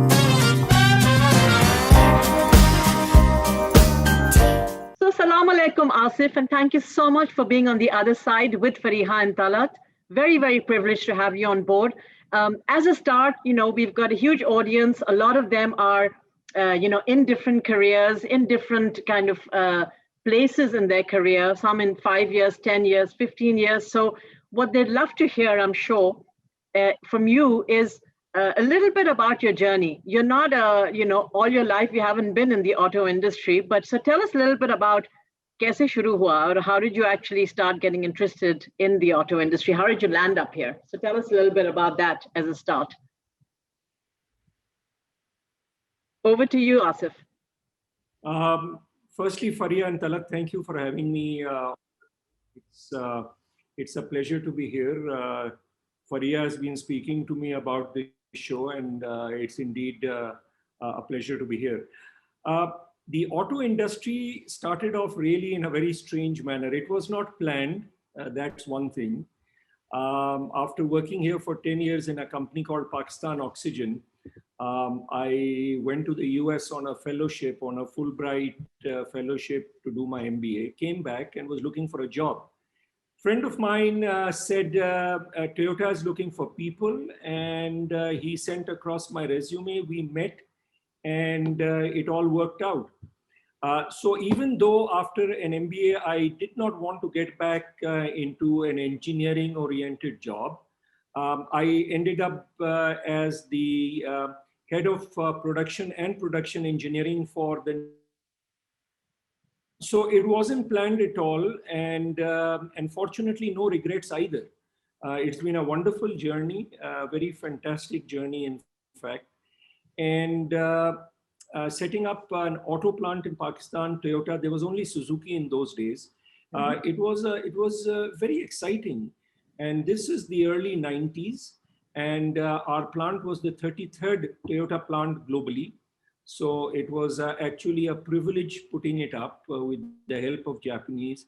So, Salam Alaikum, Asif, and thank you so much for being on the other side with Fariha and Talat. Very, very privileged to have you on board. As a start, we've got a huge audience. A lot of them are, in different careers, in different kind of places in their career, some in 5 years, 10 years, 15 years. So, what they'd love to hear, I'm sure, from you is a little bit about your journey. You're not, all your life you haven't been in the auto industry, but so tell us a little bit about kaise shuru hua, or how did you actually start getting interested in the auto industry? How did you land up here? So tell us a little bit about that as a start. Over to you, Asif. Firstly, Fariha and Talat, thank you for having me. It's a pleasure to be here. Fariha has been speaking to me about the show, and it's indeed a pleasure to be here. The auto industry started off really in a very strange manner. It was not planned, that's one thing. After working here for 10 years in a company called Pakistan Oxygen, I went to the US on a fellowship, on a Fulbright fellowship to do my MBA, came back and was looking for a job. Friend of mine said Toyota is looking for people, and he sent across my resume. We met, and it all worked out. So even though after an MBA, I did not want to get back into an engineering oriented job, I ended up as the head of production and production engineering for the. So it wasn't planned at all, and unfortunately, no regrets either. It's been a wonderful journey, a very fantastic journey, in fact. And setting up an auto plant in Pakistan, Toyota, there was only Suzuki in those days. It was very exciting. And this is the early 90s. And our plant was the 33rd Toyota plant globally. So it was actually a privilege putting it up with the help of Japanese.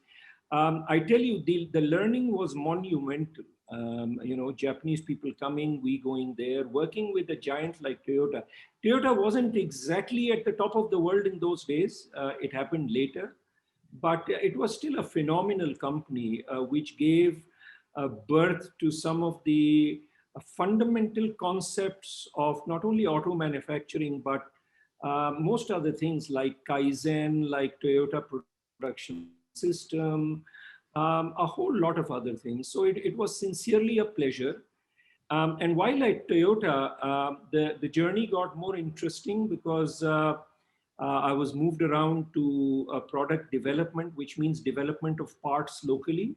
I tell you, the learning was monumental. Japanese people coming, we going there, working with a giant like Toyota. Toyota wasn't exactly at the top of the world in those days. It happened later, but it was still a phenomenal company, which gave birth to some of the fundamental concepts of not only auto manufacturing, but most other things like Kaizen, like Toyota production system, a whole lot of other things. So it was sincerely a pleasure. And while at Toyota, the journey got more interesting because I was moved around to product development, which means development of parts locally.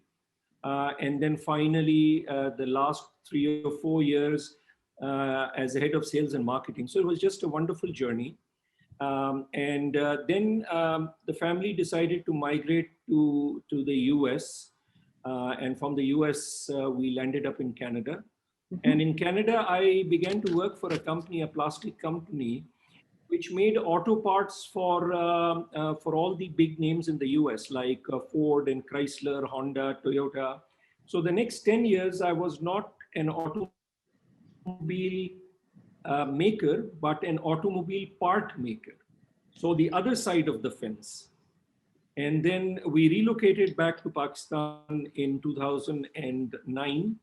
And then finally, the last 3 or 4 years as the head of sales and marketing. So it was just a wonderful journey. Then the family decided to migrate to the US. And from the US, we landed up in Canada. And in Canada, I began to work for a company, a plastic company, which made auto parts for all the big names in the US, like Ford and Chrysler, Honda, Toyota. So the next 10 years, I was not an automobile maker, but an automobile part maker. So the other side of the fence. And then we relocated back to Pakistan in 2009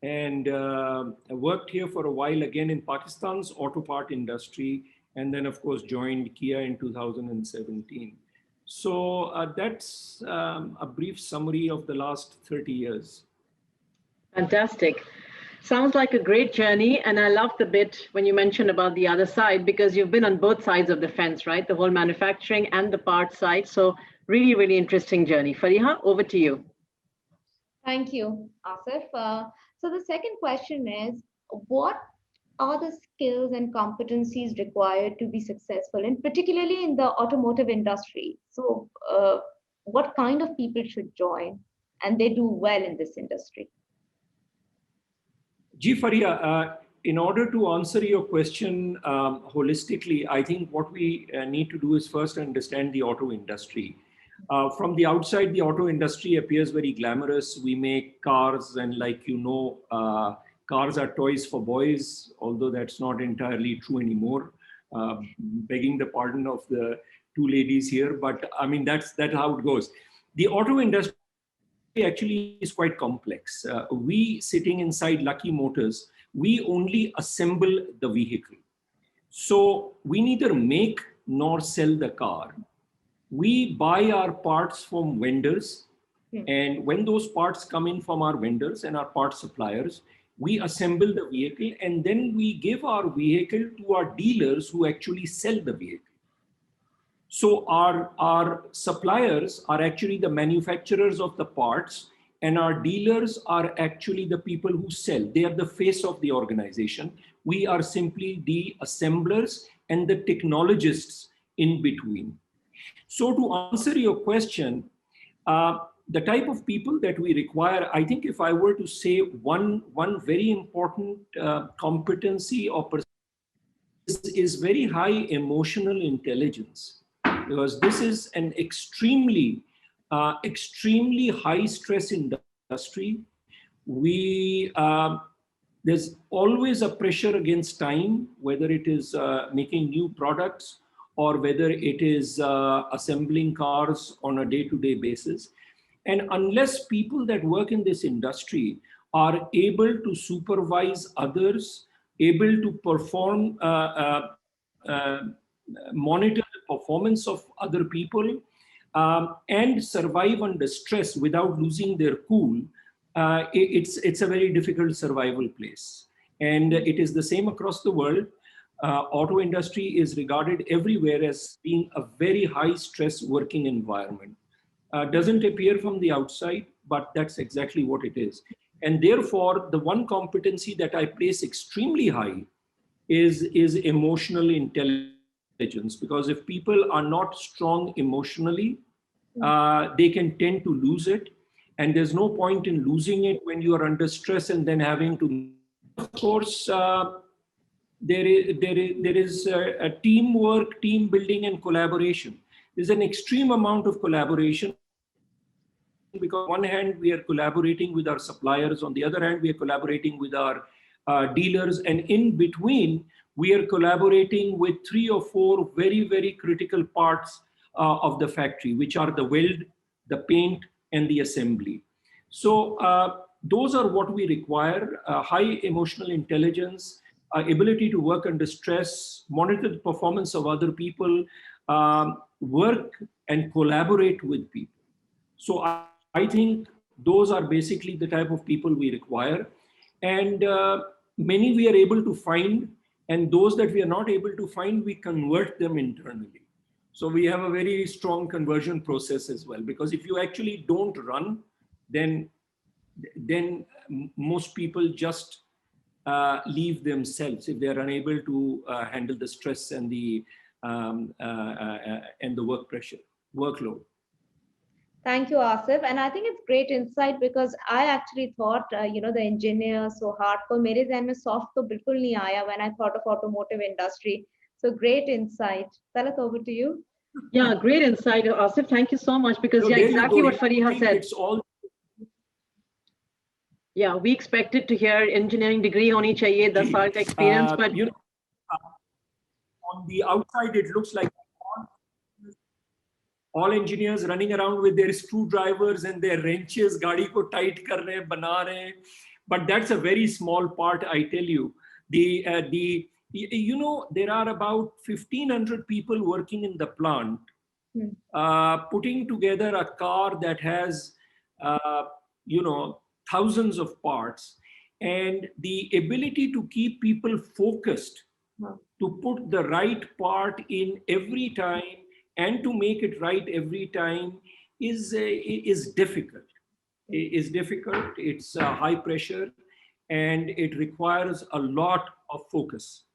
and worked here for a while again in Pakistan's auto part industry. And then, of course, joined Kia in 2017. So that's a brief summary of the last 30 years. Fantastic. Sounds like a great journey. And I love the bit when you mentioned about the other side, because you've been on both sides of the fence, right? The whole manufacturing and the parts side. So really, really interesting journey. Fariha, over to you. Thank you, Asif. So the second question is, what are the skills and competencies required to be successful, and particularly in the automotive industry? So what kind of people should join and they do well in this industry? Fariha, in order to answer your question holistically, I think what we need to do is first understand the auto industry. From the outside, the auto industry appears very glamorous. We make cars and cars are toys for boys, although that's not entirely true anymore. Begging the pardon of the two ladies here, but I mean, that's how it goes. The auto industry actually is quite complex. We sitting inside Lucky Motors, we only assemble the vehicle. So we neither make nor sell the car. We buy our parts from vendors. And when those parts come in from our vendors and our part suppliers, we assemble the vehicle and then we give our vehicle to our dealers who actually sell the vehicle. So our suppliers are actually the manufacturers of the parts, and our dealers are actually the people who sell. They are the face of the organization. We are simply the assemblers and the technologists in between. So to answer your question, the type of people that we require, I think if I were to say one very important competency or is very high emotional intelligence, because this is an extremely high stress industry. There's always a pressure against time, whether it is making new products or whether it is assembling cars on a day-to-day basis. And unless people that work in this industry are able to supervise others, able to perform, monitor the performance of other people, and survive under stress without losing their cool, it's a very difficult survival place. And it is the same across the world. Auto industry is regarded everywhere as being a very high stress working environment. Doesn't appear from the outside, but that's exactly what it is. And therefore, the one competency that I place extremely high is emotional intelligence, because if people are not strong emotionally, they can tend to lose it. And there's no point in losing it when you are under stress and then having to, of course, there is a teamwork, team building, and collaboration. There's an extreme amount of collaboration, because on one hand we are collaborating with our suppliers, on the other hand we are collaborating with our dealers, and in between we are collaborating with 3 or 4 very, very critical parts of the factory, which are the weld, the paint, and the assembly. So those are what we require: high emotional intelligence, ability to work under stress, monitor the performance of other people, work and collaborate with people. So I think those are basically the type of people we require. And many we are able to find, and those that we are not able to find, we convert them internally. So we have a very strong conversion process as well, because if you actually don't run, then most people just leave themselves if they are unable to handle the stress and the work pressure, workload. Thank you, Asif. And I think it's great insight, because I actually thought, the engineer so hardcore. मेरे ज़हन में soft तो बिल्कुल नहीं आया when I thought of automotive industry. So great insight. Talat, over to you. Yeah, great insight, Asif. Thank you so much, because So yeah, exactly what Fariha said. It's all. Yeah, we expected to hear engineering degree honi chahiye, 10 saal ka experience, but on the outside it looks like all engineers running around with their screwdrivers and their wrenches, gaadi ko tight kar rahe hain, bana rahe hain. But that's a very small part, I tell you. There are about 1,500 people working in the plant, putting together a car that has, thousands of parts, and the ability to keep people focused, to put the right part in every time and to make it right every time is difficult. It's difficult. It's high pressure, and it requires a lot of focus.